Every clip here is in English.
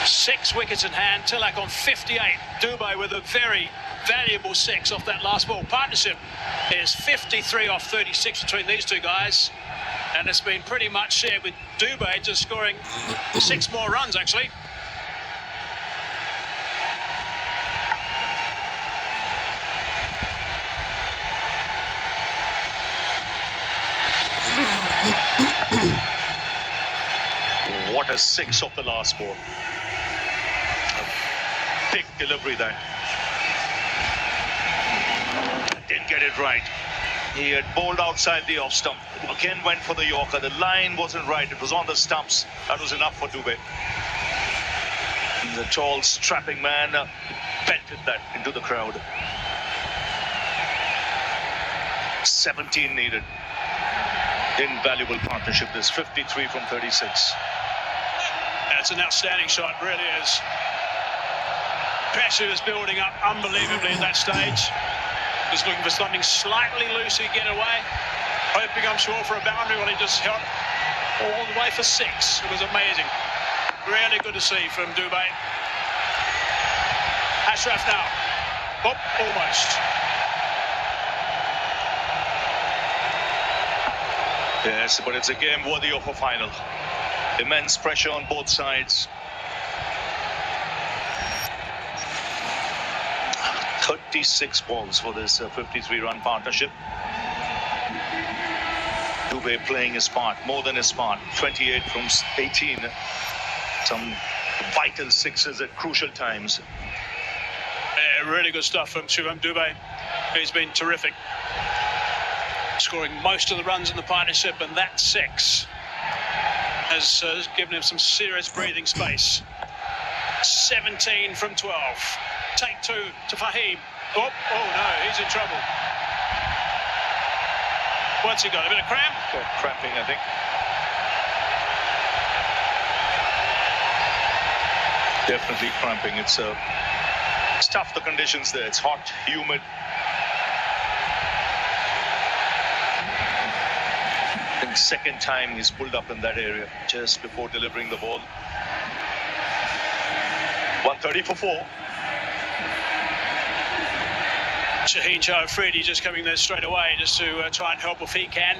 6 wickets in hand, Tilak on 58. Dubé with a very valuable 6 off that last ball. Partnership is 53 off 36 between these two guys, and it's been pretty much shared with Dubé just scoring 6 more runs actually. What a 6 off the last ball. A big delivery there. Didn't get it right. He had bowled outside the off stump. Again went for the Yorker. The line wasn't right. It was on the stumps. That was enough for Dubé. The tall, strapping man belted that into the crowd. 17 needed. Invaluable partnership. This 53 from 36. It's an outstanding shot, really is. Pressure is building up unbelievably at that stage. Just looking for something slightly loose to get away. Hoping, I'm sure, for a boundary when he just held all the way for 6. It was amazing. Really good to see from Dubé. Ashraf now. Oh, almost. Yes, but it's a game worthy of a final. Immense pressure on both sides. 36 balls for this 53-run partnership. Dubé playing his part, more than his part. 28 from 18. Some vital 6s at crucial times. Yeah, really good stuff from Shivam Dubé. He's been terrific. Scoring most of the runs in the partnership, and that 6 has given him some serious breathing space. 17 from 12. Take 2 to Fahim. Oh no, he's in trouble. What's he got? A bit of cramp? Cramping, I think. Definitely cramping. It's tough, the conditions there. It's hot, humid. I think second time he's pulled up in that area just before delivering the ball. 130 for 4. Shaheen Shah Afridi just coming there straight away just to try and help if he can,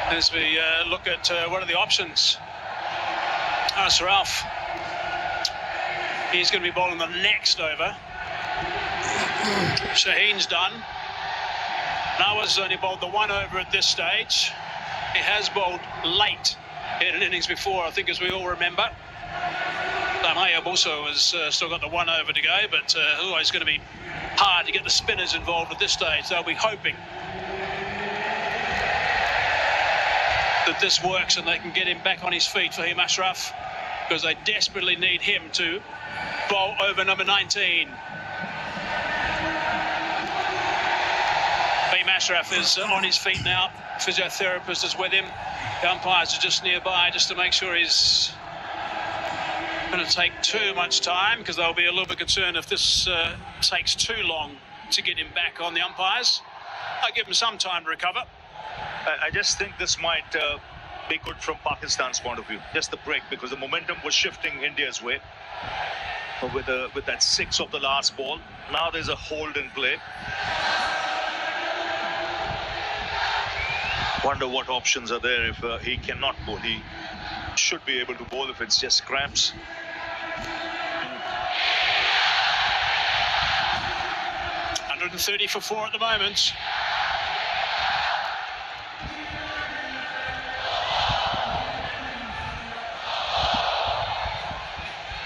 as we look at what are the options. Ashraf, he's going to be bowling the next over. Shaheen's done. Nawaz only bowled the 1 over at this stage. He has bowled late in an innings before, I think, as we all remember. Mayab also has still got the 1 over to go, but always going to be hard to get the spinners involved at this stage. They'll be hoping that this works and they can get him back on his feet for him, Ashraf, because they desperately need him to bowl over number 19. Fahim Ashraf is on his feet now. Physiotherapist is with him. The umpires are just nearby just to make sure he's going to take too much time, because they'll be a little bit concerned if this takes too long to get him back on the umpires. I'll give him some time to recover. I just think this might be good from Pakistan's point of view. Just the break, because the momentum was shifting India's way with that 6 of the last ball. Now there's a hold in play. Wonder what options are there if he cannot bowl. He should be able to bowl if it's just cramps. .130 for 4 at the moment.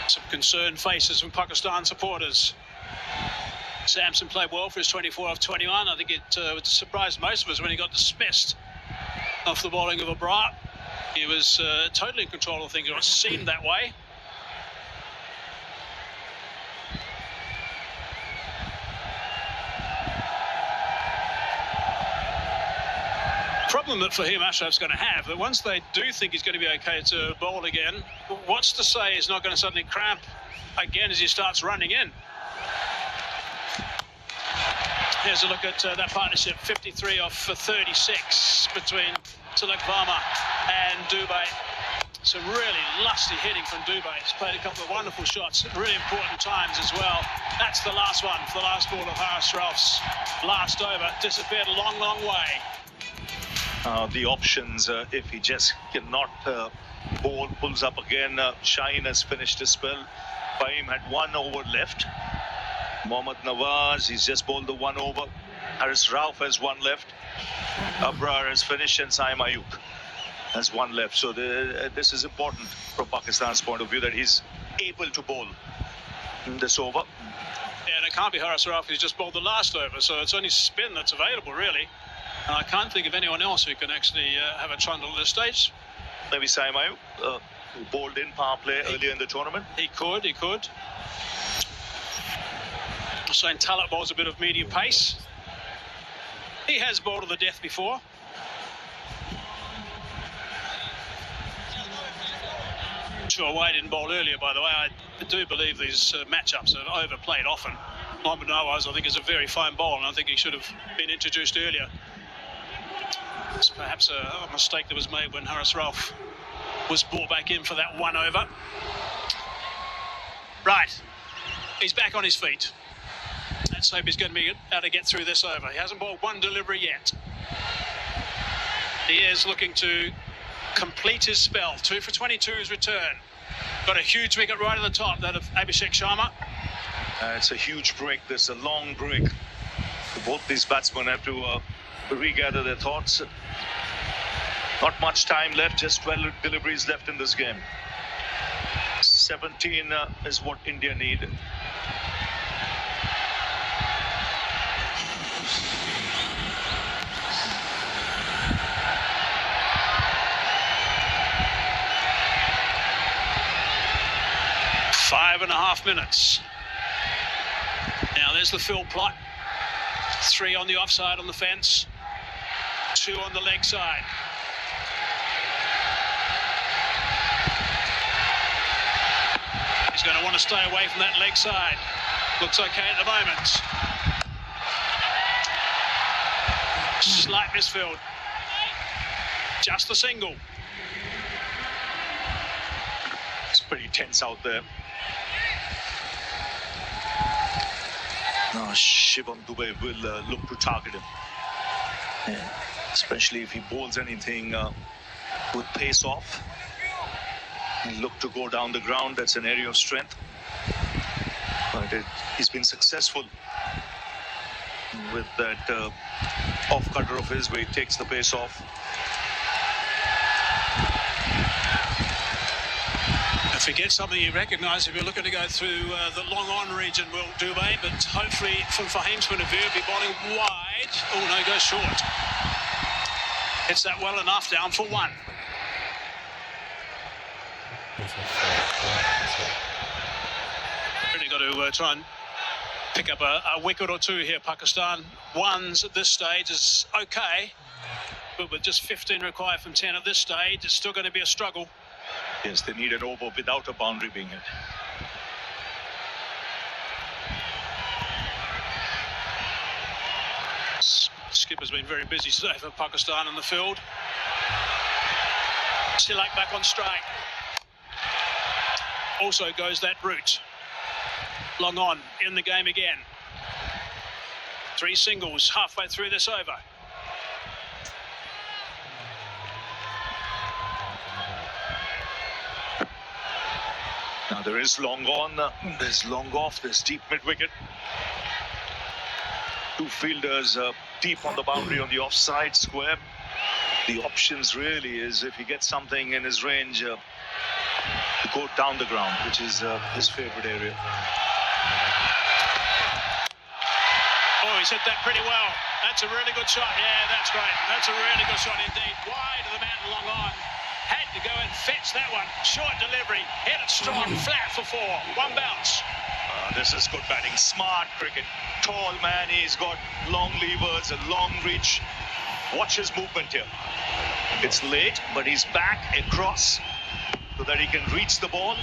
Some concerned faces from Pakistan supporters. Samson played well for his 24 off 21. I think it surprised most of us when he got dismissed off the bowling of Abrar. He was totally in control of things, or it seemed that way. Problem that Fahim Ashraf's going to have, that once they do think he's going to be okay to bowl again, what's to say he's not going to suddenly cramp again as he starts running in? Here's a look at that partnership, 53 off 36 between Tilak Varma and Dubé. Some really lusty hitting from Dubé. He's played a couple of wonderful shots at really important times as well. That's the last one for the last ball of Haris Rauf's last over. Disappeared a long, long way. The options, if he just cannot bowl, pulls up again. Shaheen has finished his spell. Fahim had 1 over left. Mohammad Nawaz, he's just bowled the 1 over. Haris Rauf has 1 left. Abrar has finished and Saim Ayub has 1 left. So this is important from Pakistan's point of view, that he's able to bowl this over. Yeah, and it can't be Haris Rauf who's just bowled the last over, so it's only spin that's available, really. And I can't think of anyone else who can actually have a trundle at this stage. Maybe Saim Ayub, who bowled in power play earlier in the tournament. He could. Hussain Talat bowls a bit of medium pace. He has bowled to the death before. Sure, Wade didn't bowl earlier, by the way. I do believe these matchups are overplayed often. Mohammad Nawaz, I think, is a very fine bowler, and I think he should have been introduced earlier. It's perhaps a mistake that was made when Haris Rauf was brought back in for that 1 over. Right, he's back on his feet. Let's hope he's going to be able to get through this over. He hasn't bowled 1 delivery yet. He is looking to complete his spell. 2 for 22 his return. Got a huge wicket right at the top, that of Abhishek Sharma. It's a huge break. This a long break. Both these batsmen have to regather their thoughts. Not much time left, just 12 deliveries left in this game. 17 is what India need. Five and a half minutes. Now there's the field plot. 3 on the offside on the fence. 2 on the leg side. He's going to want to stay away from that leg side. Looks okay at the moment. Slight misfield. Just the single. It's pretty tense out there. Now Shivam Dube will look to target him. Yeah. Especially if he bowls anything with pace off. He'll look to go down the ground. That's an area of strength. But he's been successful with that off cutter of his, where he takes the pace off. If he gets something you recognise, if you're looking to go through the long on region, will Dubé, but hopefully from Fahim's point of view, he'll be bowling wide. Oh no, goes short. Hits that well enough, down for 1. Really got to try and pick up a wicket or 2 here, Pakistan. 1s at this stage is okay, but with just 15 required from 10 at this stage, it's still going to be a struggle. Yes, they need an over without a boundary being hit. Skipper's been very busy today for Pakistan in the field. Tilak back on strike. Also goes that route. Long on in the game again. 3 singles halfway through this over. Now there is long on, there's long off, there's deep mid-wicket. 2 fielders deep on the boundary on the offside square. The options really is, if he gets something in his range, to go down the ground, which is his favourite area. Oh, he's hit that pretty well. That's a really good shot. Yeah, that's great. That's a really good shot indeed. Wide of the man, long on. Had to go and fetch that one. Short delivery. Hit it strong. Flat for 4. 1 bounce. This is good batting. Smart cricket. Tall man. He's got long levers, a long reach. Watch his movement here. It's late, but he's back across so that he can reach the ball.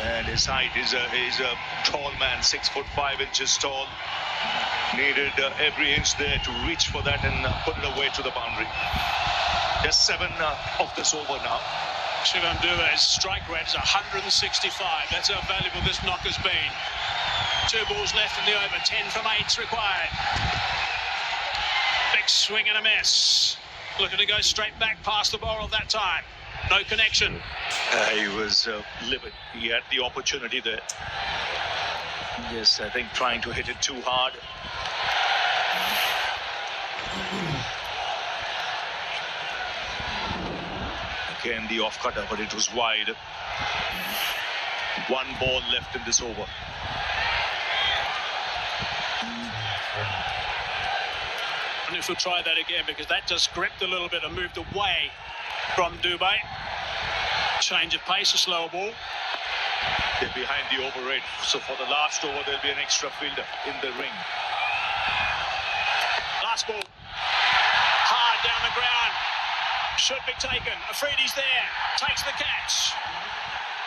And his height is a tall man, 6'5" tall. Needed every inch there to reach for that and put it away to the boundary. Just 7 of this over now. Shivam Dube's strike rate is 165. That's how valuable this knock has been. 2 balls left in the over. 10 from 8's required. Big swing and a miss. Looking to go straight back past the bowler that time. No connection. He was livid. He had the opportunity there. Yes, I think trying to hit it too hard. Again, the off-cutter, but it was wide. 1 ball left in this over. And if we'll try that again, because that just gripped a little bit and moved away from Dube. Change of pace, a slower ball. They're behind the over rate, so for the last over, there'll be an extra fielder in the ring. Last ball. Hard down the ground. Should be taken. Afridi's there. Takes the catch.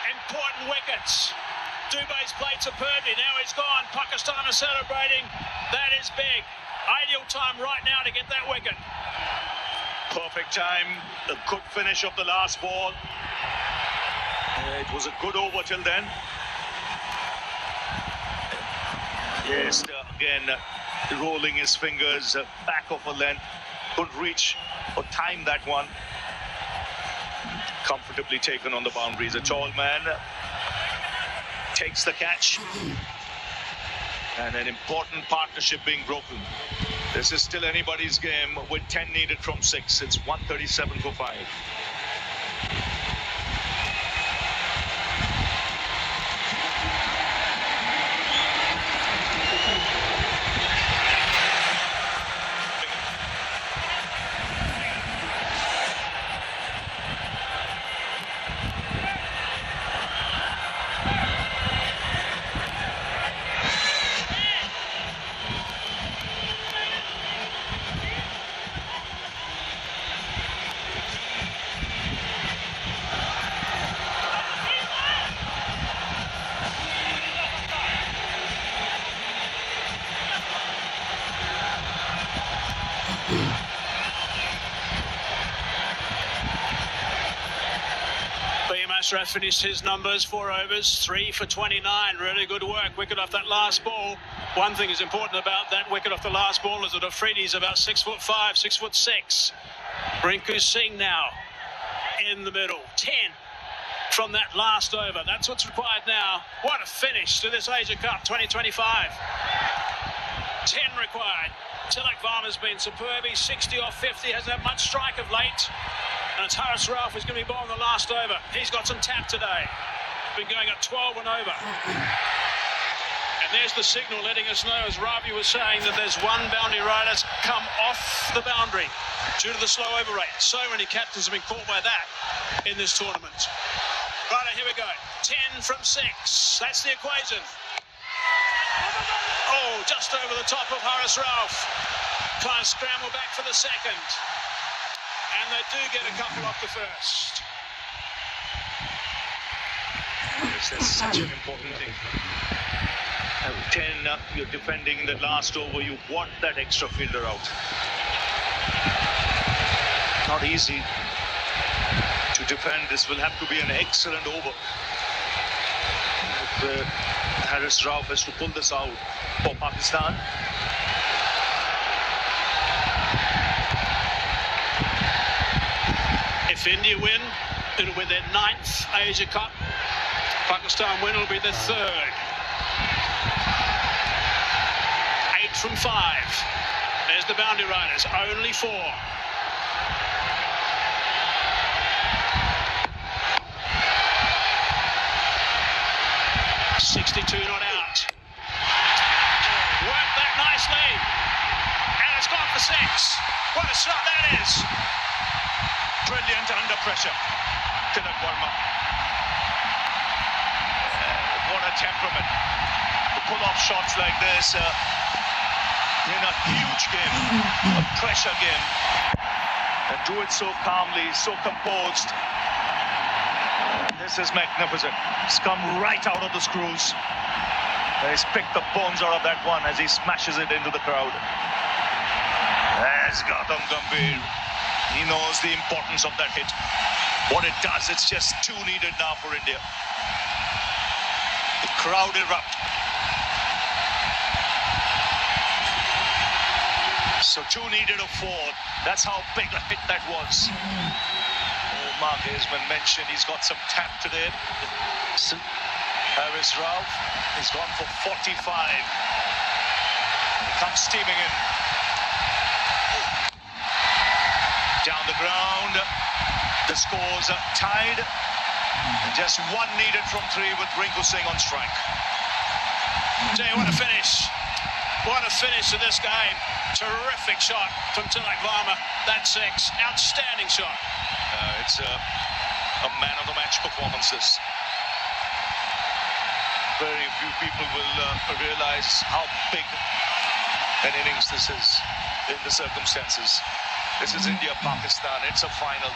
Important wickets. Dube's played superbly. Now he's gone. Pakistan are celebrating. That is big. Ideal time right now to get that wicket. Perfect time. A good finish of the last ball. It was a good over till then. Yes, again, rolling his fingers back of a length. Couldn't reach or time that one. Comfortably taken on the boundaries. A tall man takes the catch. And an important partnership being broken. This is still anybody's game with 10 needed from 6. It's 137 for 5. Ashraf finished his numbers, 4 overs, 3 for 29. Really good work. Wicket off that last ball. One thing is important about that wicket off the last ball is that Afridi's about 6'5", 6'6". Rinku Singh now in the middle. 10 from that last over. That's what's required now. What a finish to this Asia Cup 2025. 10 required. Tilak Varma's been superb. He's 60 off 50. Hasn't had much strike of late. And it's Haris Rauf who's going to be bowling the last over. He's got some tap today. Been going at 12 and over. And there's the signal letting us know, as Ravi was saying, that there's one boundary rider that's come off the boundary due to the slow over rate. So many captains have been caught by that in this tournament. Right, here we go. 10 from 6. That's the equation. Oh, just over the top of Haris Rauf. Trying to scramble back for the second. And they do get a couple off the first. Yes, that's such an important thing. 10, you're defending the last over. You want that extra fielder out. Not easy to defend. This will have to be an excellent over. Haris Rauf has to pull this out for Pakistan. If India win, it'll be their 9th Asia Cup. Pakistan win, it'll be their 3rd. 8 from 5. There's the boundary riders, only 4. .62 not out. Worked that nicely. And it's gone for 6. What a shot that is. Brilliant under pressure. Tilak Varma. What a temperament. To pull off shots like this in a huge game, a pressure game, and do it so calmly, so composed. This is magnificent. He's come right out of the screws. He's picked the bones out of that one as he smashes it into the crowd. There's Gautam Gambhir. He knows the importance of that hit. what it does. It's just 2 needed now for India. The crowd erupt. So 2 needed of 4. That's how big a hit that was. Mark Haseman mentioned he's got some tap today. Haris Rauf, he's gone for 45. He comes steaming in. Down the ground, the scores are tied. Just 1 needed from 3 with Rinku Singh on strike. Gee, what a finish. What a finish to this game. Terrific shot from Tilak Varma. That's 6. Outstanding shot. It's a man of the match performance. This. Very few people will realize how big an innings this is in the circumstances. This is India-Pakistan. It's a final.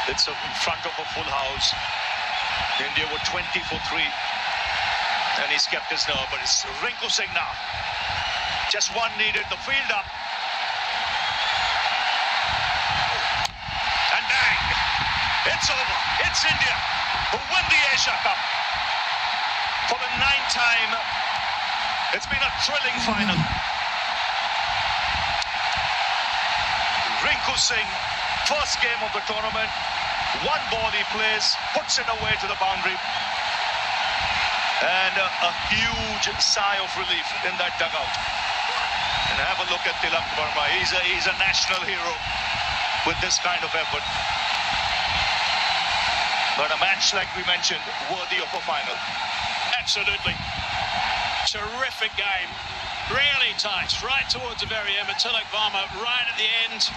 It's in front of a full house. India were 20 for 3. And he's kept his nerve. But it's Rinku Singh now. Just 1 needed. The field up. And bang! It's over. It's India who win the Asia Cup. For the 9th time. It's been a thrilling final. Rinku Singh, first game of the tournament. 1 ball he plays, puts it away to the boundary. And a huge sigh of relief in that dugout. And have a look at Tilak Varma. He's a national hero with this kind of effort. But a match, like we mentioned, worthy of a final. Absolutely. Terrific game. Really tight, right towards the very end. But Tilak Varma right at the end.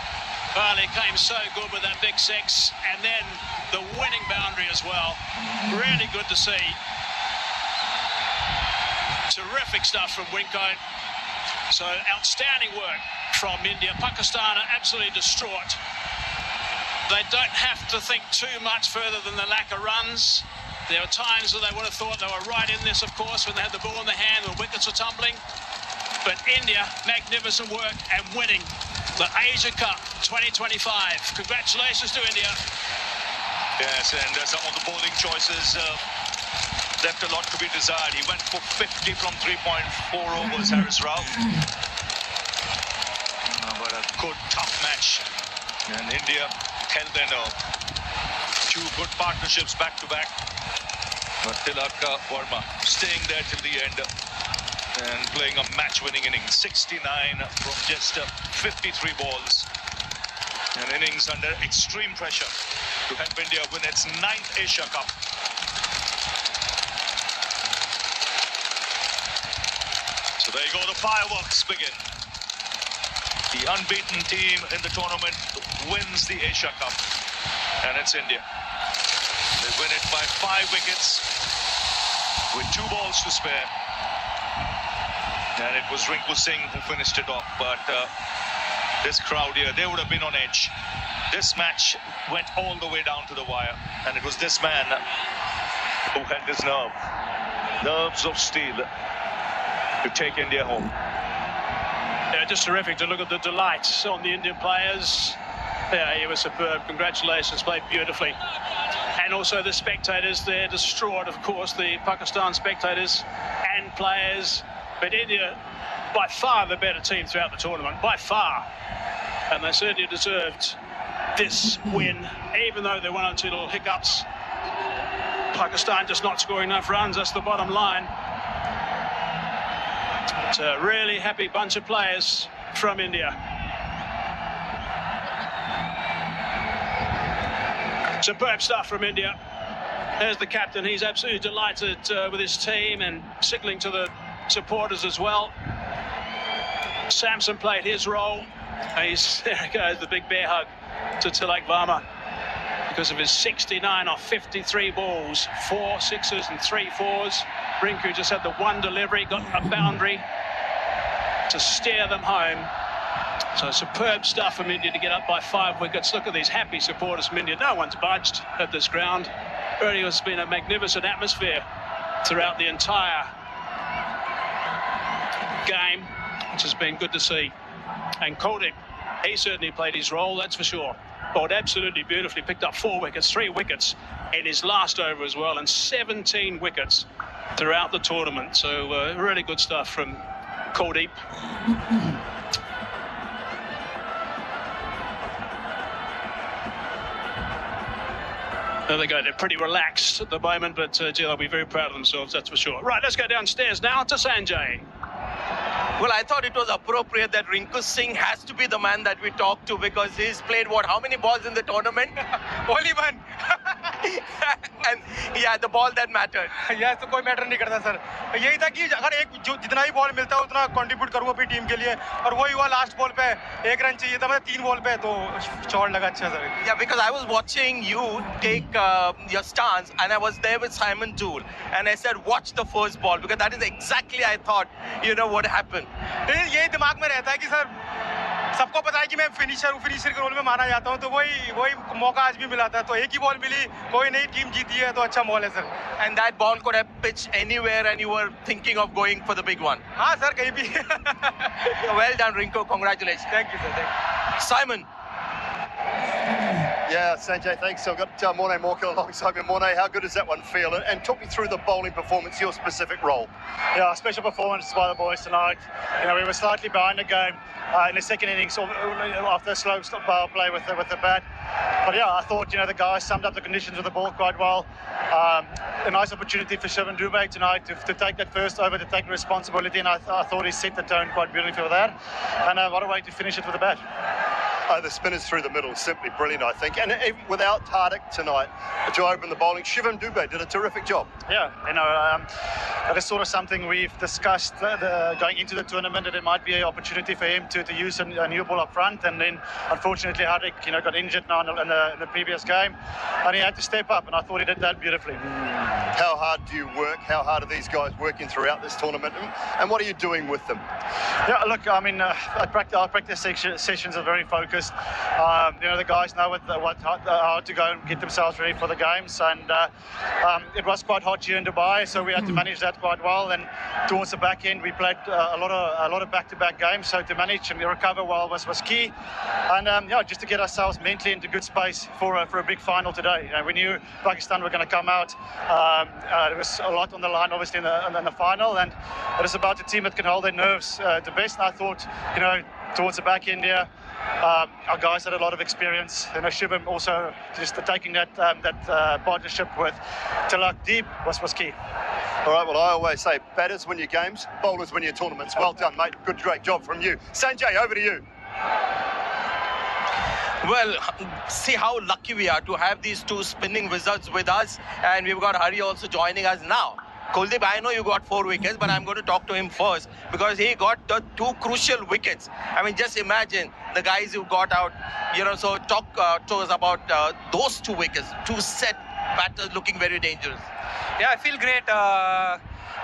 Well, he came so good with that big 6. And then the winning boundary as well. Really good to see. Terrific stuff from Winko. So outstanding work from India. Pakistan are absolutely distraught. They don't have to think too much further than the lack of runs. There are times when they would have thought they were right in this, of course, when they had the ball in the hand, the wickets are tumbling. But India, magnificent work and winning the Asia Cup 2025. Congratulations to India. Yes, and some of the bowling choices left a lot to be desired. He went for 50 from 3.4 overs, Haris Rauf. But a good, tough match. And India held their nerve. 2 good partnerships back-to-back. But Tilak Varma staying there till the end and playing a match-winning innings. 69 from just 53 balls. An innings under extreme pressure to help India win its 9th Asia Cup. So there you go, the fireworks begin. The unbeaten team in the tournament wins the Asia Cup. And it's India. They win it by 5 wickets with 2 balls to spare. And it was Rinku Singh who finished it off. But this crowd here, they would have been on edge. This match went all the way down to the wire. And it was this man who held his nerve. Nerves of steel to take India home. Yeah, just terrific to look at the delight on the Indian players. Yeah, he was superb. Congratulations, played beautifully. And also the spectators, they're distraught, of course, the Pakistan spectators and players. But India, by far the better team throughout the tournament, by far. And they certainly deserved this win, even though there were 1 or 2 little hiccups. Pakistan just not scoring enough runs, that's the bottom line. It's a really happy bunch of players from India. Superb stuff from India. There's the captain. He's absolutely delighted with his team and signaling to the supporters as well. Samson played his role. There he goes, the big bear hug to Tilak Varma because of his 69 off 53 balls, 4 sixes and 3 fours. Rinku just had the 1 delivery, got a boundary to steer them home. So superb stuff from India to get up by 5 wickets. Look at these happy supporters from India. No one's budged at this ground. Really has been a magnificent atmosphere throughout the entire game, which has been good to see. And Kuldeep, he certainly played his role, that's for sure. bowled absolutely beautifully, picked up 4 wickets, 3 wickets in his last over as well, and 17 wickets throughout the tournament. So really good stuff from Kuldeep. There they go. They're pretty relaxed at the moment, but gee, they'll be very proud of themselves, that's for sure. Right, let's go downstairs now to Sanjay. Well, I thought it was appropriate that Rinku Singh has to be the man that we talk to, because he's played, what, how many balls in the tournament? Only one. And yeah, the ball that mattered. यह तो कोई matter नहीं करता sir. यही था कि अगर एक जो जितना ही बॉल मिलता है उतना कंट्रीब्यूट करूँ अपनी टीम के लिए, और वही हुआ. लास्ट बॉल पे 1 रन चाहिए था, मतलब 3 बॉल पे तो शॉट लगा अच्छा sir. Yeah, because I was watching you take your stance, and I was there with Simon Toole, and I said, watch the first ball, because that is exactly I thought, what happened. यही दिमाग में रहता है कि sir सबको पता है कि मैं फिनिशर हूँ, फिनिशर के रोल में माना जाता हूँ, तो वही मौका आज भी मिला था. तो एक ही बॉल मिली, कोई नई टीम जीती है तो अच्छा बॉल है sir. And that ball could have pitched anywhere, and you were thinking of going for the big one. हाँ सर, कहीं भी. Well done, Rinku. Congratulations. Thank you sir. Thank you. Simon. Yeah, Sanjay, thanks. I've got Morne Morkel alongside me. Morne, how good does that one feel? And talk me through the bowling performance, your specific role. Yeah, special performance by the boys tonight. We were slightly behind the game in the second innings after a slow power play with the bat. But yeah, I thought, the guys summed up the conditions of the ball quite well. A nice opportunity for Shivam Dube tonight to take that first over, to take responsibility, and I thought he set the tone quite beautifully for that. And what a way to finish it with a bat. The spinners through the middle, simply brilliant, I think. And without Tardik tonight to open the bowling, Shivam Dube did a terrific job. Yeah, that is sort of something we've discussed going into the tournament, that it might be an opportunity for him to use a new ball up front. And then, unfortunately, Hardik, got injured now in the previous game, and he had to step up, and I thought he did that beautifully. How hard do you work? How hard are these guys working throughout this tournament? And what are you doing with them? Yeah, look, I mean, our practice sessions are very focused. The guys know how to go and get themselves ready for the games, and it was quite hot here in Dubai, so we had to manage that quite well. And towards the back end, we played a lot of back-to-back games, so to manage and recover well was key. And just to get ourselves mentally into good space for a big final today. We knew Pakistan were going to come out. There was a lot on the line, obviously, in the final, and it is about a team that can hold their nerves the best. And I thought, towards the back end here, our guys had a lot of experience. Shivam also just taking that partnership with Tilak Deep was key. All right, well, I always say batters win your games, bowlers win your tournaments. Well done, mate. Great job from you. Sanjay, over to you. Well, see how lucky we are to have these two spinning wizards with us, and we've got Hari also joining us now. Kuldeep, I know you got 4 wickets, but I'm going to talk to him first, because he got the 2 crucial wickets. I mean, just imagine the guys who got out, so talk to us about those 2 wickets, 2 set batters looking very dangerous. Yeah, I feel great.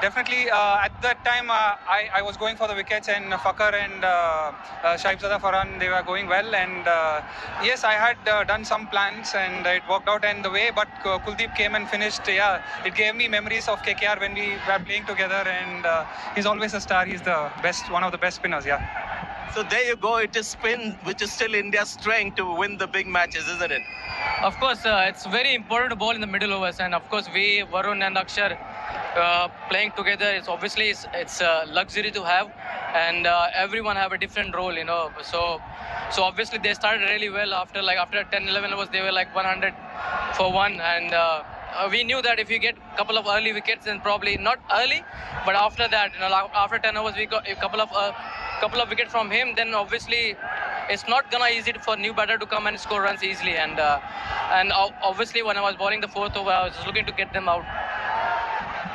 Definitely, at that time, I was going for the wickets, and Fakhar and Shahibzada Farhan, they were going well. And yes, I had done some plans, and it worked out in the way. But Kuldeep came and finished. Yeah, it gave me memories of KKR when we were playing together. And he's always a star. He's the best, one of the best spinners. Yeah. So there you go. It is spin, which is still India's strength to win the big matches, isn't it? Of course, it's very important to bowl in the middle overs, and of course, we, Varun and Akshar, playing together. It's a luxury to have, and everyone have a different role, So obviously they started really well after 10-11 overs. They were like 100 for 1, and we knew that if you get a couple of early wickets, then probably not early, but after that, after 10 overs, we got a couple of wickets from him. Then obviously, it's not gonna easy for new batter to come and score runs easily. And obviously, when I was bowling the 4th over, I was just looking to get them out.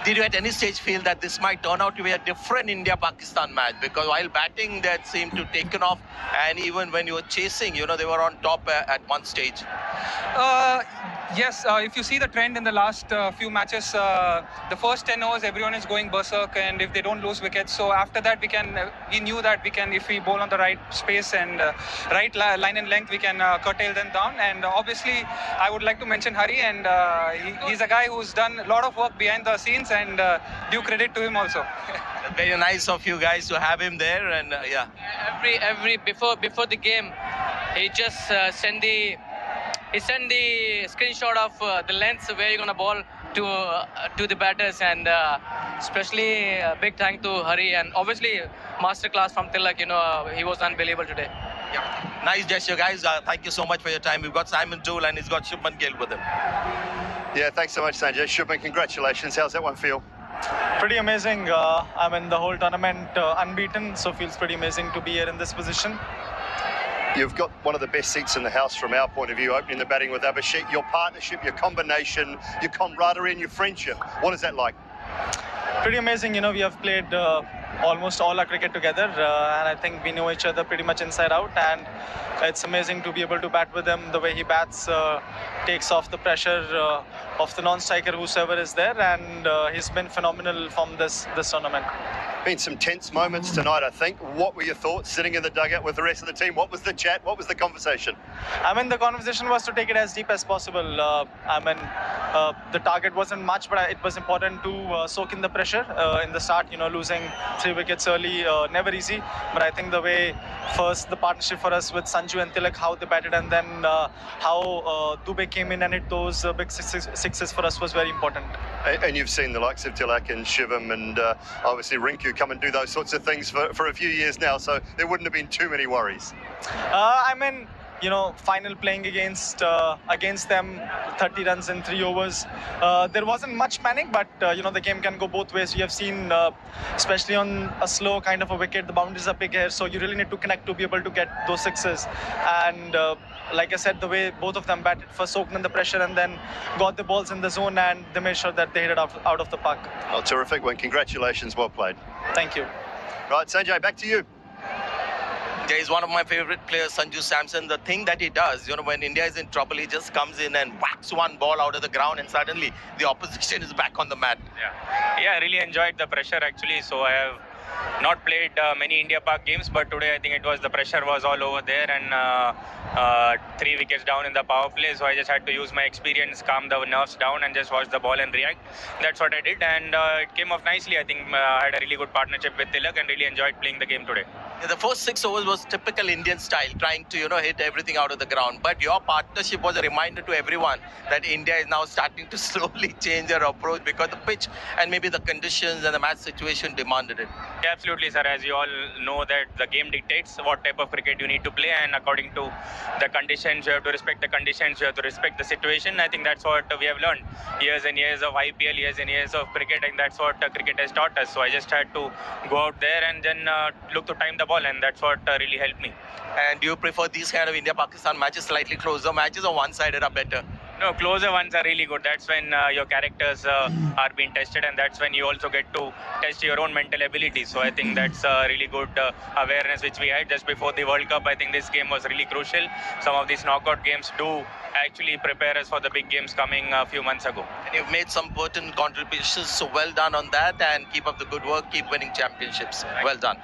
Did you at any stage feel that this might turn out to be a different India-Pakistan match? Because while batting, that seemed to taken off, and even when you were chasing, they were on top at one stage. Yes, if you see the trend in the last few matches, the first 10 overs, everyone is going berserk, and if they don't lose wickets, so after that we knew that we can, if we bowl on the right space and right line and length, we can curtail them down. And obviously, I would like to mention Hari, and he's a guy who's done a lot of work behind the scenes, and due credit to him also. Very nice of you guys to have him there, and yeah. Every before the game, he just sent the he sent the screenshot of the lengths where you're gonna ball to the batters, and especially big thank to Hari, and obviously masterclass from Tilak. He was unbelievable today. Yeah. Nice gesture, guys. Thank you so much for your time. We've got Simon Jewell and he's got Shubman Gill with him. Yeah, thanks so much, Sanjay. Shubman, congratulations. How's that one feel? Pretty amazing. The whole tournament unbeaten, so feels pretty amazing to be here in this position. You've got one of the best seats in the house from our point of view, opening the batting with Abhishek. Your partnership, your combination, your camaraderie and your friendship. What is that like? Pretty amazing. We have played almost all our cricket together, and I think we know each other pretty much inside out, and it's amazing to be able to bat with him. The way he bats takes off the pressure of the non-striker, whosoever is there, and he's been phenomenal from this tournament. Been some tense moments tonight, I think. What were your thoughts sitting in the dugout with the rest of the team? What was the chat? What was the conversation? The conversation was to take it as deep as possible. The target wasn't much, but it was important to soak in the pressure in the start. Losing 3 wickets early, never easy. But I think the way first the partnership for us with Sanju and Tilak, how they batted, and then how Dubey came in and hit those big sixes for us was very important. And you've seen the likes of Tilak and Shivam and obviously Rinku come and do those sorts of things for a few years now, so there wouldn't have been too many worries. Final playing against them, 30 runs in 3 overs. There wasn't much panic, but the game can go both ways. We have seen, especially on a slow kind of a wicket, the boundaries are big here, so you really need to connect to be able to get those sixes. And like I said, the way both of them batted, first soaked in the pressure and then got the balls in the zone, and they made sure that they hit it out of the park. Oh, terrific one. Congratulations. Well played. Thank you. Right, Sanjay, back to you. Yeah, he's one of my favorite players, Sanju Samson. The thing that he does, when India is in trouble, he just comes in and whacks one ball out of the ground, and suddenly the opposition is back on the mat. Yeah, I really enjoyed the pressure actually. So I have not played many India Park games, but today I think the pressure was all over there, and 3 wickets down in the power play. So I just had to use my experience, calm the nerves down, and just watch the ball and react. That's what I did, and it came off nicely. I think I had a really good partnership with Tilak and really enjoyed playing the game today. Yeah, the first 6 overs was typical Indian style, trying to hit everything out of the ground. But your partnership was a reminder to everyone that India is now starting to slowly change their approach because the pitch and maybe the conditions and the match situation demanded it. Yeah, absolutely, sir. As you all know, that the game dictates what type of cricket you need to play, and according to the conditions, you have to respect the conditions, you have to respect the situation. I think that's what we have learned. Years and years of IPL, years and years of cricket, and that's what cricket has taught us. So I just had to go out there and then look to time the ball, and that's what really helped me. And do you prefer these kind of India-Pakistan matches, slightly closer matches, or one-sided are better? No, closer ones are really good. That's when your characters are being tested, and that's when you also get to test your own mental ability. So I think that's really good awareness which we had just before the World Cup. I think this game was really crucial. Some of these knockout games do actually prepare us for the big games coming a few months ago. And you've made some pertinent contributions, so well done on that, and keep up the good work, keep winning championships. Well done.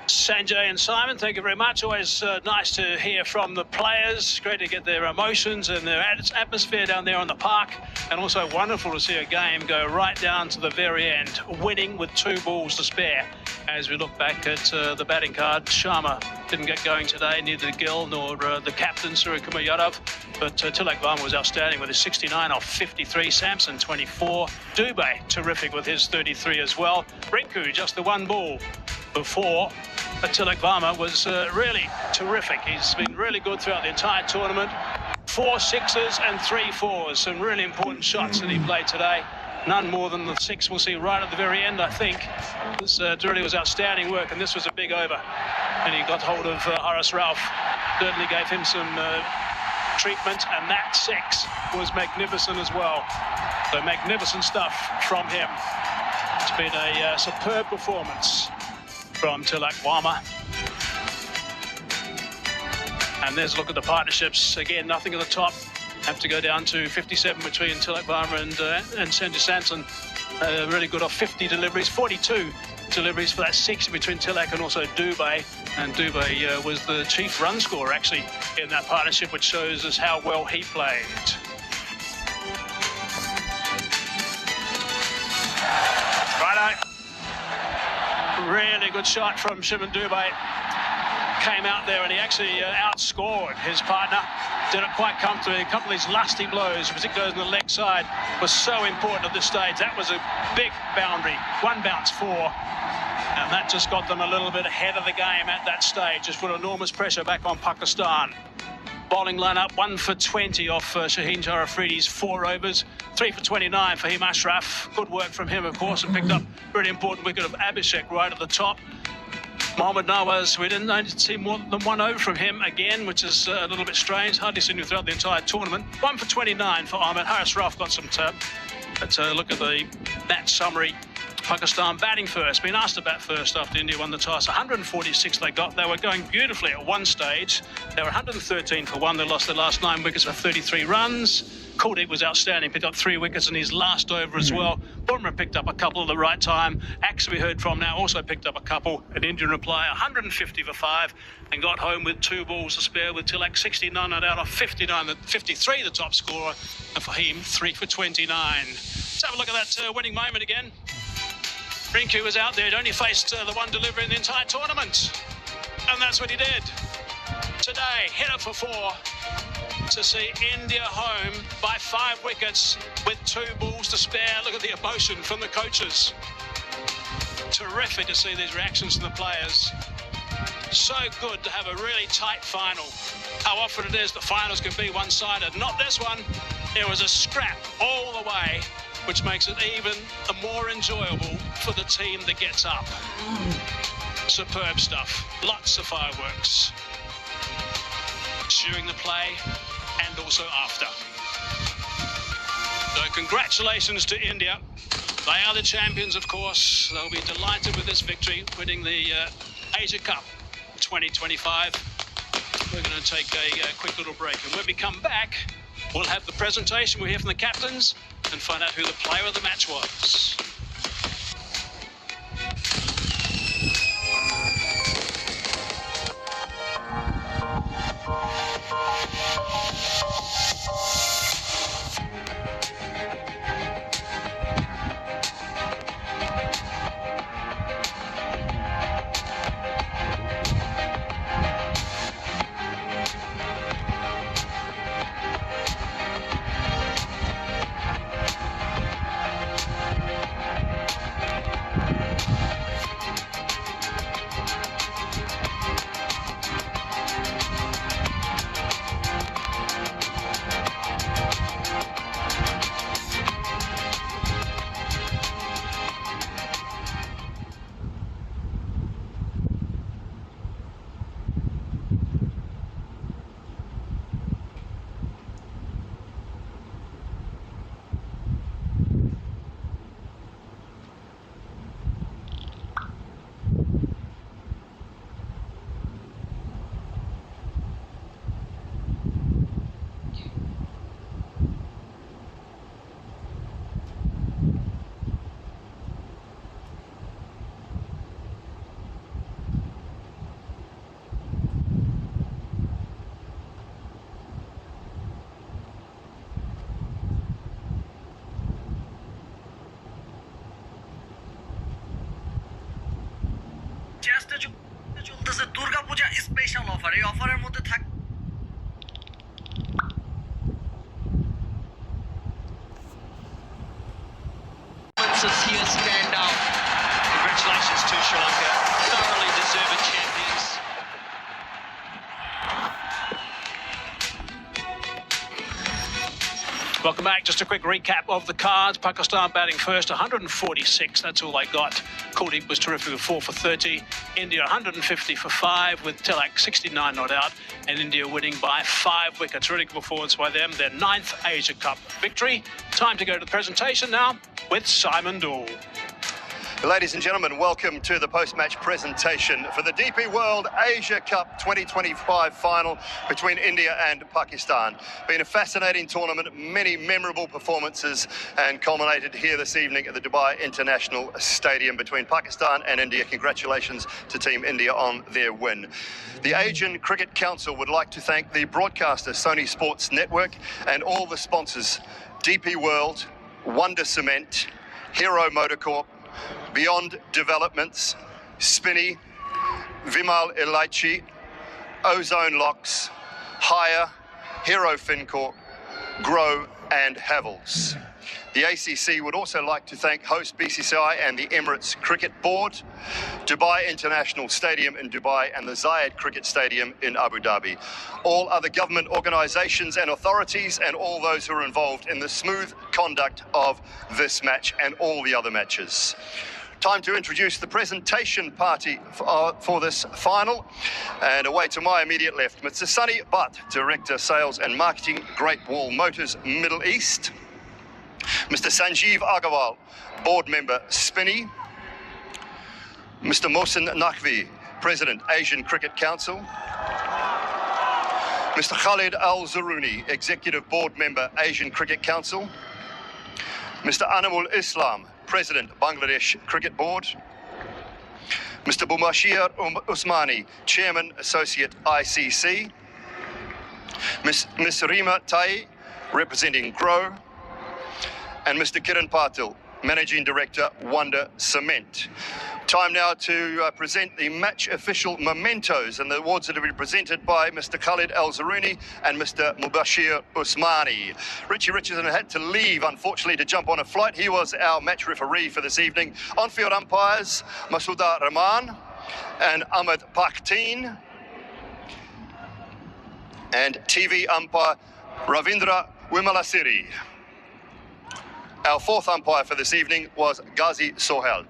Sanjay and Simon, thank you very much. Always nice to hear from the players. Great to get their emotions and their atmosphere down there on the park. And also wonderful to see a game go right down to the very end, winning with 2 balls to spare. As we look back at the batting card, Sharma didn't get going today, neither Gill nor the captain, Suryakumar Yadav. But Tilak Varma was outstanding with his 69 off 53, Samson 24. Dubey, terrific with his 33 as well. Rinku, just the 1 ball before. Tilak Varma was really terrific. He's been really good throughout the entire tournament. 4 sixes and 3 4s. Some really important shots that he played today. None more than the 6 we'll see right at the very end, I think. This really was outstanding work, and this was a big over. And he got hold of Haris Rauf. Certainly gave him some treatment, and that 6 was magnificent as well. So magnificent stuff from him. It's been a superb performance from Tilak Varma. And there's a look at the partnerships. Again, nothing at the top. Have to go down to 57 between Tilak Varma and Sanju Samson. Really good off 50 deliveries, 42 deliveries for that 6 between Tilak and also Dubey. And Dubey was the chief run scorer actually in that partnership, which shows us how well he played. Righto. Really good shot from Shivam Dubey. came out there and he actually outscored his partner. Did it quite comfortably. A couple of these lusty blows, particularly on the leg side, was so important at this stage. That was a big boundary. 1 bounce 4. And that just got them a little bit ahead of the game at that stage. Just put enormous pressure back on Pakistan. Bowling lineup 1 for 20 off Shaheen Jarafridi's 4 overs. 3 for 29 for Fahim Ashraf. Good work from him, of course, and picked up a really important wicket of Abhishek right at the top. Mohammad Nawaz, we didn't see more than 1 over from him again, which is a little bit strange. Hardly seen him throughout the entire tournament. 1 for 29 for Ahmed. Haris Rauf got some turn. Let's look at the match summary. Pakistan batting first, been asked to bat first after India won the toss. 146 they got. They were going beautifully at one stage. They were 113 for 1. They lost their last 9 wickets for 33 runs. Kuldeep was outstanding, picked up 3 wickets in his last over as well. Bumrah picked up a couple at the right time. Axe, we heard from now, also picked up a couple. An Indian reply, 150 for 5, and got home with 2 balls to spare with Tilak 69 not out of 59, 53 the top scorer, and Fahim 3 for 29. Let's have a look at that winning moment again. Rinku was out there, he'd only faced the one delivery in the entire tournament. And that's what he did. Today, hit it for 4 to see India home by 5 wickets with 2 balls to spare. Look at the emotion from the coaches. Terrific to see these reactions from the players. So good to have a really tight final. How often it is the finals can be one-sided. Not this one. It was a scrap all the way, which makes it even more enjoyable for the team that gets up. Superb stuff. Lots of fireworks. During the play and also after. So congratulations to India. They are the champions, of course. They'll be delighted with this victory, winning the Asia Cup 2025. We're going to take a quick little break, and when we come back, we'll have the presentation. We'll hear from the captains and find out who the player of the match was. চলতেছে Durga Puja special offer. এই অফারের মধ্যে থাক here stand out. Congratulations to Sri Lanka. Thoroughly deserved champions. Welcome back. Just a quick recap of the cards. Pakistan batting first, 146. That's all they got. Kuldeep was terrific with 4 for 30. India 150 for 5 with Tilak 69 not out. And India winning by 5 wickets. Really good performance by them. Their 9th Asia Cup victory. Time to go to the presentation now with Simon Doull. Ladies and gentlemen, welcome to the post-match presentation for the DP World Asia Cup 2025 final between India and Pakistan. Been a fascinating tournament, many memorable performances, and culminated here this evening at the Dubai International Stadium between Pakistan and India. Congratulations to Team India on their win. The Asian Cricket Council would like to thank the broadcaster Sony Sports Network and all the sponsors: DP World, Wonder Cement, Hero Motorcorp, Beyond Developments, Spinney, Vimal Ilaichi, Ozone Locks, Hire, Hero Fincorp, Grow and Havels. The ACC would also like to thank host BCCI and the Emirates Cricket Board, Dubai International Stadium in Dubai and the Zayed Cricket Stadium in Abu Dhabi, all other government organisations and authorities and all those who are involved in the smooth conduct of this match and all the other matches. Time to introduce the presentation party for this final. And away to my immediate left, Mr. Sunny Butt, Director Sales and Marketing, Great Wall Motors, Middle East. Mr. Sanjeev Agarwal, Board Member, Spinney. Mr. Mohsin Naqvi, President, Asian Cricket Council. Mr. Khalid Al-Zaruni, Executive Board Member, Asian Cricket Council. Mr. Anamul Islam, President, Bangladesh Cricket Board. Mr. Mubashir Usmani, Chairman, Associate, ICC. Ms. Rima Tai, representing Grow. And Mr. Kiran Patil, Managing Director, Wonder Cement. Time now to present the match official mementos and the awards that have been presented by Mr. Khalid Al-Zaruni and Mr. Mubashir Usmani. Richie Richardson had to leave, unfortunately, to jump on a flight. He was our match referee for this evening. On-field umpires, Masuda Rahman and Ahmed Pakteen. And TV umpire, Ravindra Wimalasiri. Our fourth umpire for this evening was Ghazi Sohail.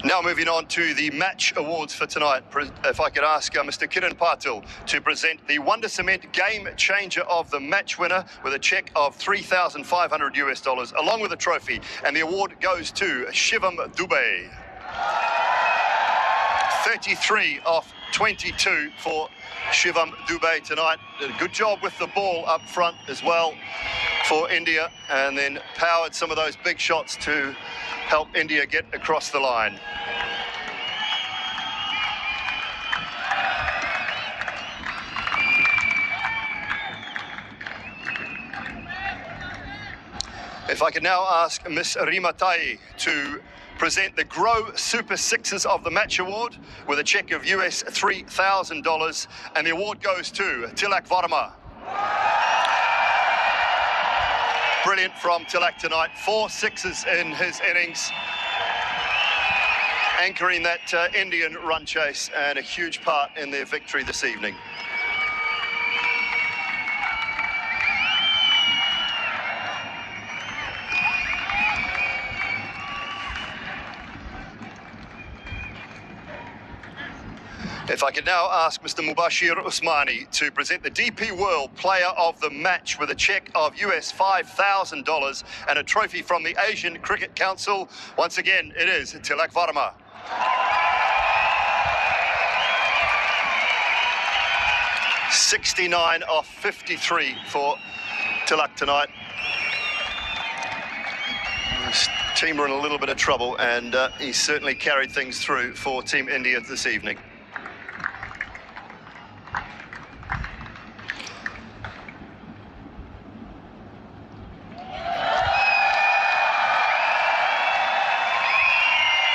Now moving on to the match awards for tonight. If I could ask Mr. Kiran Patil to present the Wonder Cement Game Changer of the Match winner with a cheque of $3,500 US, along with a trophy. And the award goes to Shivam Dubey. 33 off 22 for Shivam Dubey tonight. Did a good job with the ball up front as well for India, and then powered some of those big shots to help India get across the line. If I could now ask Miss Rima Tai to present the Grow Super Sixes of the Match Award with a cheque of US $3,000, and the award goes to Tilak Varma. Brilliant from Tilak tonight. 4 sixes in his innings, anchoring that Indian run chase, and a huge part in their victory this evening. If I could now ask Mr. Mubashir Usmani to present the DP World Player of the Match with a cheque of US $5,000 and a trophy from the Asian Cricket Council. Once again, it is Tilak Varma. (69 off 53 for Tilak tonight. This team are in a little bit of trouble, and he certainly carried things through for Team India this evening.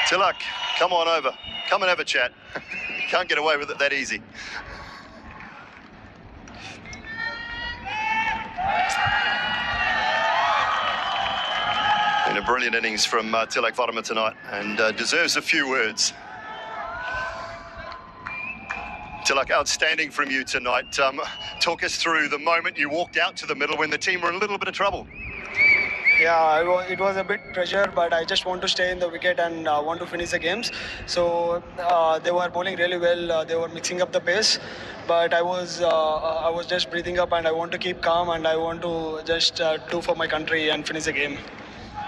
Tilak, come on over. Come and have a chat. You can't get away with it that easy. And a brilliant innings from Tilak Varma tonight, and deserves a few words. Tilak, outstanding from you tonight. Talk us through the moment you walked out to the middle when the team were in a little bit of trouble. Yeah, it was a bit pressure, but I just want to stay in the wicket and want to finish the games. So they were bowling really well. They were mixing up the pace, but I was just breathing up, and I want to keep calm, and I want to just do for my country and finish the game.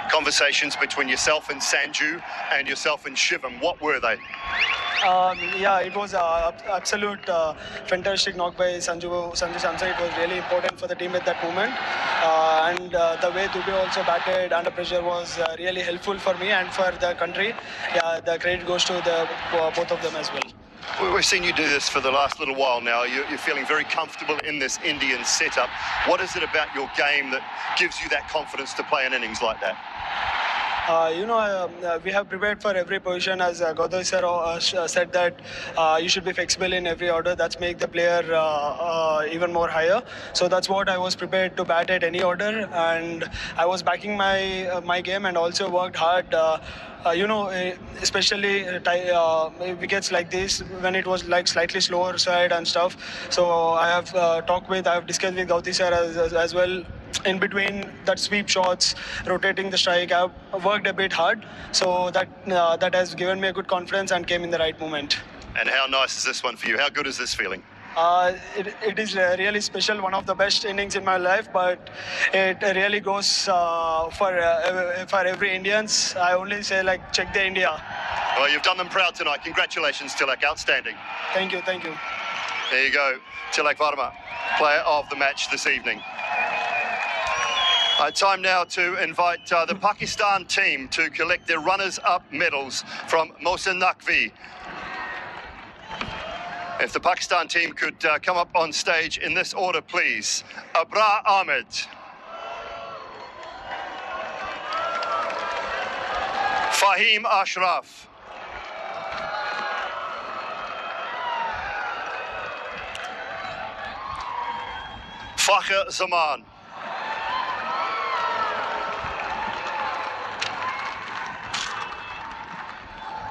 Conversations between yourself and Sanju and yourself and Shivam, what were they? Yeah, it was absolute fantastic knock by Sanju Samson. It was really important for the team at that moment. And the way Dubey also batted under pressure was really helpful for me and for the country. Yeah, the credit goes to both of them as well. We've seen you do this for the last little while now. You're feeling very comfortable in this Indian setup. What is it about your game that gives you that confidence to play an innings like that? We have prepared for every position, as Gautam sir said that you should be flexible in every order. That's make the player even more higher. So that's what I was prepared to bat at any order, and I was backing my game and also worked hard. Especially wickets like this when it was like slightly slower side and stuff. So I have discussed with Gautam sir as well. In between that sweep shots, rotating the strike, I've worked a bit hard. So that has given me a good confidence and came in the right moment. And how nice is this one for you? How good is this feeling? It is really special, one of the best innings in my life, but it really goes for every Indians. I only say like check the India. Well, you've done them proud tonight. Congratulations, Tilak. Outstanding. Thank you. There you go. Tilak Varma, player of the match this evening. Time now to invite the Pakistan team to collect their runners-up medals from Mohsin Naqvi. If the Pakistan team could come up on stage in this order, please. Abrar Ahmed. Fahim Ashraf. Fakhr Zaman.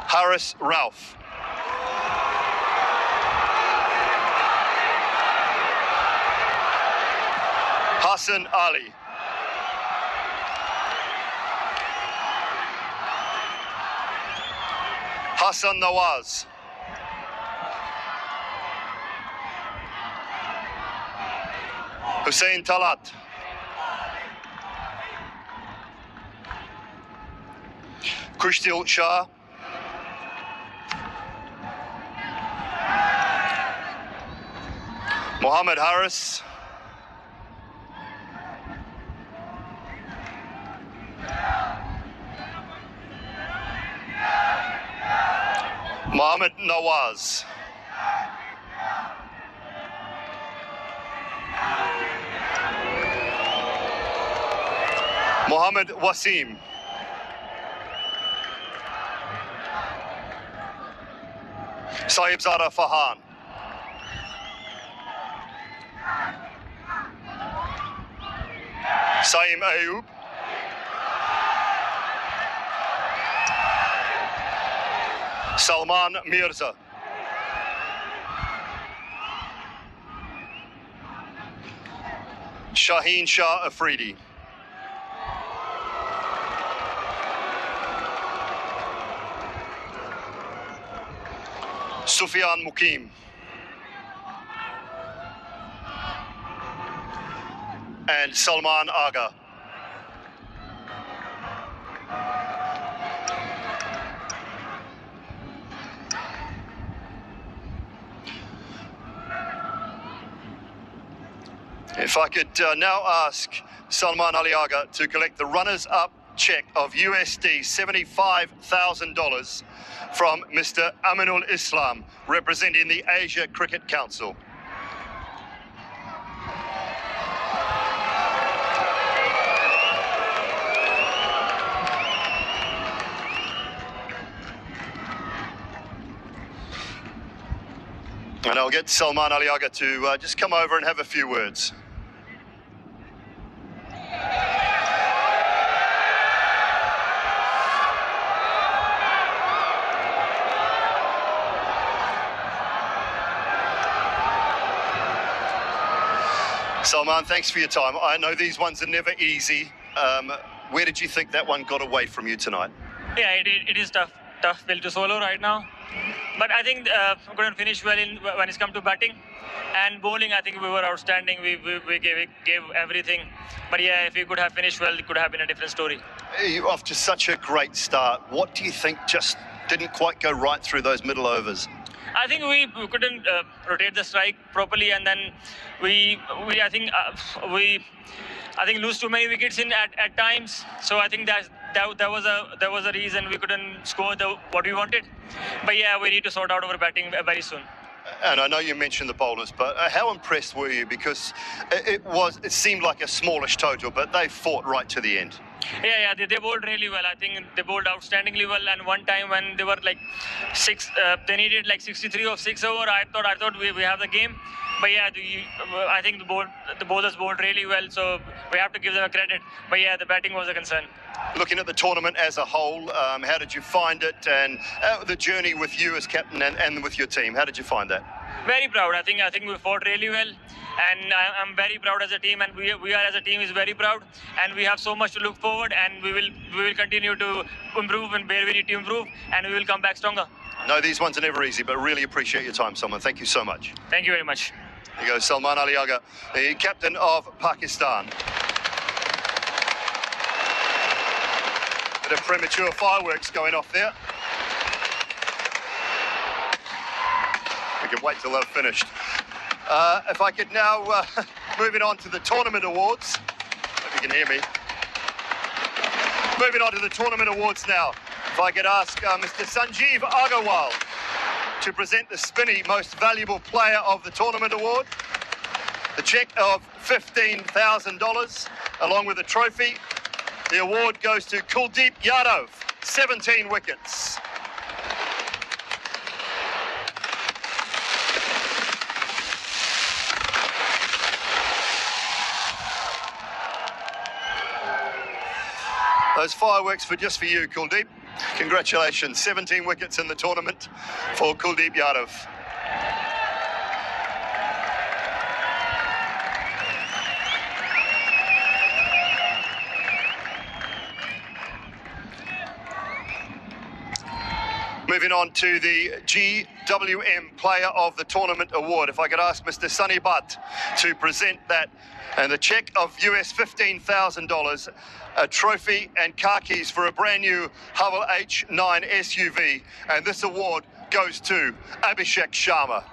Haris Rauf. Hassan Ali. Hassan Nawaz. Hussein Talat. Kushtil Shah. Mohammad Harris. Mohammad Nawaz. Mohammad Wasim. Sahibzada Fahan. Saim Ayub. Salman Mirza. Shaheen Shah Afridi. Sufyan Mukim. And Salman Agha. If I could now ask Salman Ali Agha to collect the runners-up check of USD $75,000 from Mr. Aminul Islam, representing the Asia Cricket Council. And I'll get Salman Ali Agha to just come over and have a few words. Salman, thanks for your time. I know these ones are never easy. Where did you think that one got away from you tonight? Yeah, it is tough pill to swallow right now. But I think we're going to finish well when it's come to batting. And bowling, I think we were outstanding. We gave everything. But yeah, if we could have finished well, it could have been a different story. You're off to such a great start. What do you think just didn't quite go right through those middle overs? I think we couldn't rotate the strike properly, and then we lose too many wickets in at times. So I think that was a reason we couldn't score what we wanted. But yeah, we need to sort out our batting very soon. And I know you mentioned the bowlers, but how impressed were you? Because it seemed like a smallish total, but they fought right to the end. Yeah, they bowled really well. I think they bowled outstandingly well. And one time when they were like they needed like 63 of 6 over. I thought we have the game. But yeah, I think the bowlers bowled really well. So we have to give them a credit. But yeah, the batting was a concern. Looking at the tournament as a whole, how did you find it? And the journey with you as captain and with your team, how did you find that? Very proud. I think we fought really well, and I'm very proud as a team, and we are as a team is very proud, and we have so much to look forward, and we will continue to improve and where we need to improve, and we will come back stronger. No, these ones are never easy, but really appreciate your time, Salman. Thank you so much. Thank you very much. There you go, Salman Ali Agha, the captain of Pakistan. Bit of premature fireworks going off there. We can wait till they're finished. If I could now moving on to the tournament awards. Hope you can hear me. Moving on to the tournament awards now. If I could ask Mr. Sanjeev Agarwal to present the Spinney Most Valuable Player of the Tournament Award. The cheque of $15,000 along with a trophy. The award goes to Kuldeep Yadav, 17 wickets. Those fireworks just for you, Kuldeep. Congratulations, 17 wickets in the tournament for Kuldeep Yadav. Moving on to the GWM Player of the Tournament Award. If I could ask Mr. Sunny Butt to present that, and the cheque of US $15,000, a trophy and car keys for a brand new Haval H9 SUV. And this award goes to Abhishek Sharma.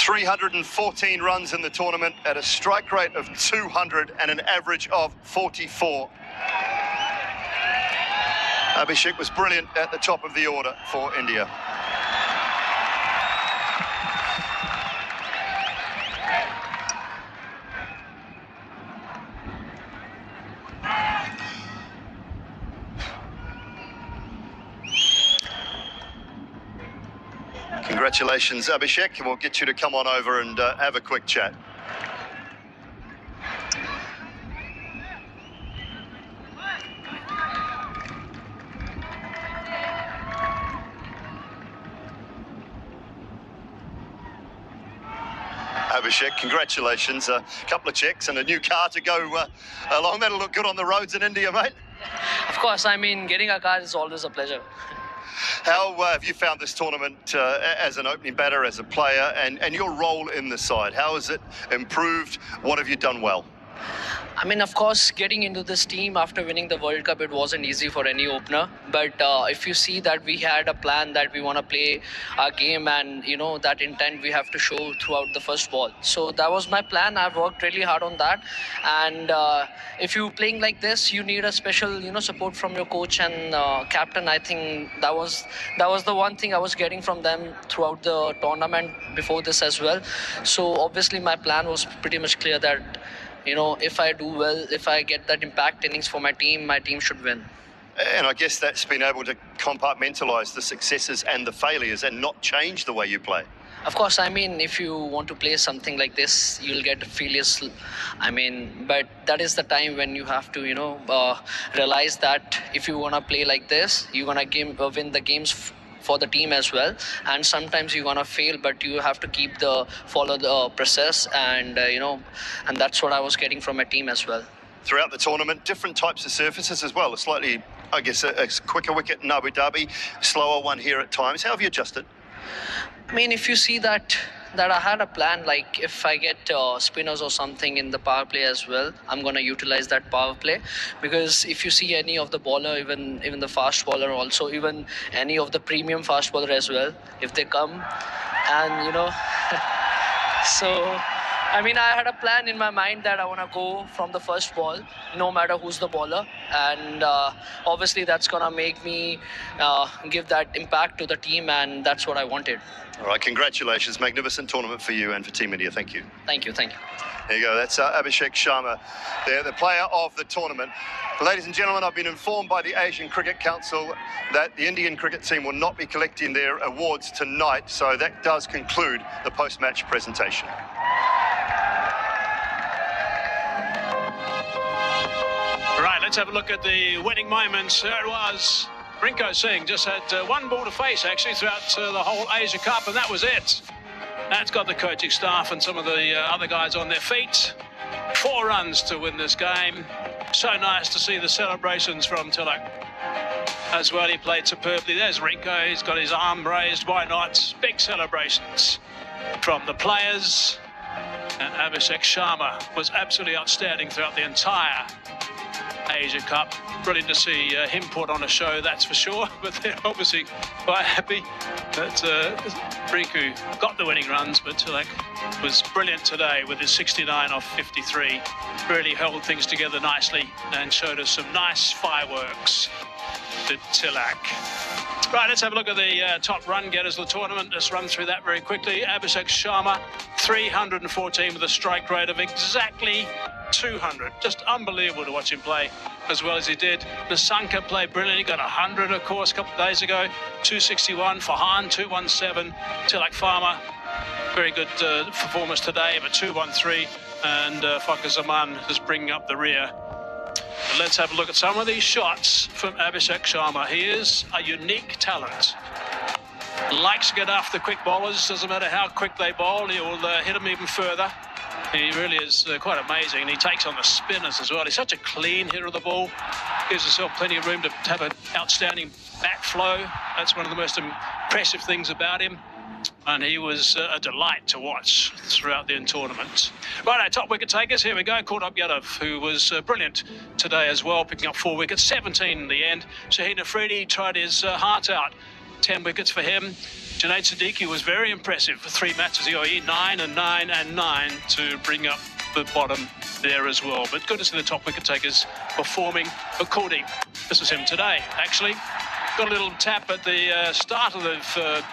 .314 runs in the tournament at a strike rate of 200 and an average of 44. Abhishek was brilliant at the top of the order for India. Congratulations, Abhishek, and we'll get you to come on over and have a quick chat. Abhishek, congratulations. A couple of checks and a new car to go along. That'll look good on the roads in India, mate. Of course, I mean, getting a car is always a pleasure. How have you found this tournament as an opening batter, as a player, and your role in the side? How has it improved? What have you done well? I mean, of course, getting into this team after winning the World Cup, it wasn't easy for any opener. But if you see that we had a plan that we want to play our game, and, you know, that intent we have to show throughout the first ball. So that was my plan. I've worked really hard on that. And if you're playing like this, you need a special, you know, support from your coach and captain. I think that was the one thing I was getting from them throughout the tournament before this as well. So obviously my plan was pretty much clear that, you know, if I do well, if I get that impact innings for my team should win. And I guess that's been able to compartmentalize the successes and the failures and not change the way you play. Of course, I mean, if you want to play something like this, you'll get failures. I mean, but that is the time when you have to, you know, realize that if you want to play like this, you're going to win the games for the team as well, and sometimes you're gonna fail, but you have to follow the process, and you know, and that's what I was getting from my team as well. Throughout the tournament, different types of surfaces as well. A slightly, I guess, a quicker wicket in Abu Dhabi, slower one here at times. How have you adjusted? I mean, if you see that that I had a plan, like if I get spinners or something in the power play as well, I'm going to utilize that power play. Because if you see any of the bowler, even the fast bowler also, even any of the premium fast bowler as well, if they come and, you know, so I mean, I had a plan in my mind that I want to go from the first ball, no matter who's the bowler. And obviously that's going to make me give that impact to the team, and that's what I wanted. All right, congratulations. Magnificent tournament for you and for Team India. Thank you. Thank you. Thank you. There you go. That's Abhishek Sharma, the player of the tournament. Ladies and gentlemen, I've been informed by the Asian Cricket Council that the Indian cricket team will not be collecting their awards tonight, so that does conclude the post-match presentation. Right, let's have a look at the winning moments. There it was. Rinko Singh just had one ball to face, actually, throughout the whole Asia Cup, and that was it. That's got the coaching staff and some of the other guys on their feet. 4 runs to win this game. So nice to see the celebrations from Tilak as well. He played superbly. There's Rinko. He's got his arm raised. Why not? Big celebrations from the players. And Abhishek Sharma was absolutely outstanding throughout the entire Asia Cup. Brilliant to see him put on a show, that's for sure. But they're obviously quite happy that Rinku got the winning runs, but Tilak was brilliant today with his 69 off 53. Really held things together nicely and showed us some nice fireworks to Tilak. Right, let's have a look at the top run getters of the tournament. Let's run through that very quickly. Abhishek Sharma, 314 with a strike rate of exactly 200. Just unbelievable to watch him play as well as he did. Nissanka played brilliantly, got 100 of course a couple of days ago. 261 for Hahn, 217. Tilak Pharma, very good performance today, but 213. And Fakhar Zaman just bringing up the rear. But let's have a look at some of these shots from Abhishek Sharma. He is a unique talent. Likes to get after the quick bowlers. Doesn't matter how quick they bowl, he will hit them even further. He really is quite amazing, and he takes on the spinners as well. He's such a clean hitter of the ball. Gives himself plenty of room to have an outstanding bat flow. That's one of the most impressive things about him. And he was a delight to watch throughout the tournament. Right, our top wicket takers, here we go. Kuldeep Yadav, who was brilliant today as well, picking up 4 wickets, 17 in the end. Shaheen Afridi tried his heart out, 10 wickets for him. Junaid Siddiqui was very impressive for 3 matches. EOE 9 and 9 and 9 to bring up the bottom there as well. But good to see the top wicket takers performing for Kuldeep. This was him today, actually. Got a little tap at the start of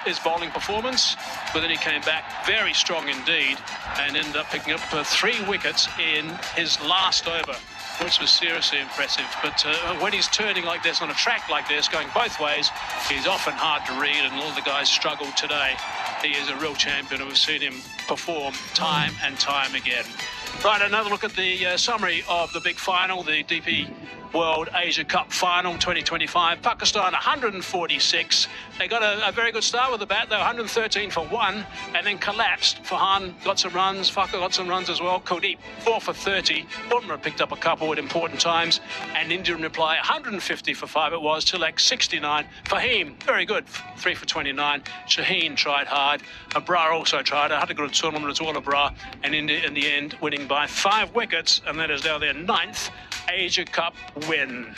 his bowling performance, but then he came back very strong indeed and ended up picking up 3 wickets in his last over, which was seriously impressive. But when he's turning like this on a track like this, going both ways, he's often hard to read, and all the guys struggled today. He is a real champion, and we've seen him perform time and time again. Right, another look at the summary of the big final, the DP World Asia Cup Final 2025. Pakistan 146. They got a very good start with the bat. They were 113 for 1 and then collapsed. Farhan got some runs. Fakhar got some runs as well. Kuldeep 4 for 30. Bumrah picked up a couple at important times. And India in reply 150 for 5 it was. Tilak 69. Fahim, very good, 3 for 29. Shaheen tried hard. Abrar also tried. Had a good tournament as well, Abrar. And India in the end winning by 5 wickets. And that is now their 9th Asia Cup win.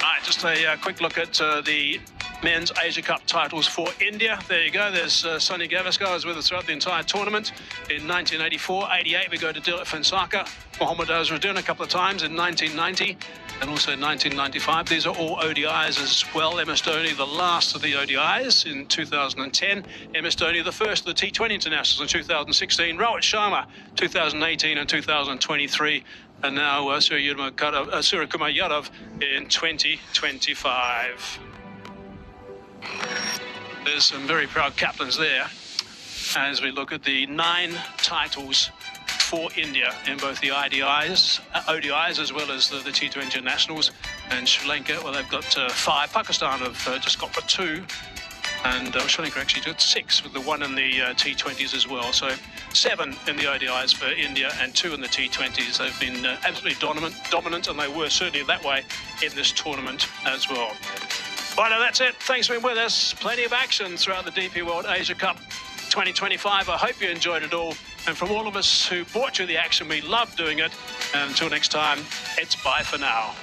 Right, just a quick look at the men's Asia Cup titles for India. There you go. There's Sunny Gavaskar was with us throughout the entire tournament. In 1984, 88, we go to Dilip Vengsarkar. Mohammad Azharuddin a couple of times in 1990 and also in 1995. These are all ODIs as well. MS Dhoni, the last of the ODIs in 2010. MS Dhoni, the first of the T20 internationals in 2016. Rohit Sharma, 2018 and 2023. And now Surya Kumar Yadav in 2025. There's some very proud captains there as we look at the 9 titles for India in both the ODIs as well as the T20 internationals. And Sri Lanka, well, they've got 5. Pakistan have just got 2. And Sri Lanka actually did 6 with the 1 in the T20s as well. So 7 in the ODIs for India and 2 in the T20s. They've been absolutely dominant, and they were certainly that way in this tournament as well. Well, now that's it. Thanks for being with us. Plenty of action throughout the DP World Asia Cup 2025. I hope you enjoyed it all. And from all of us who brought you the action, we love doing it. And until next time, it's bye for now.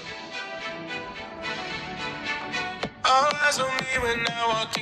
All eyes on me when I walk in.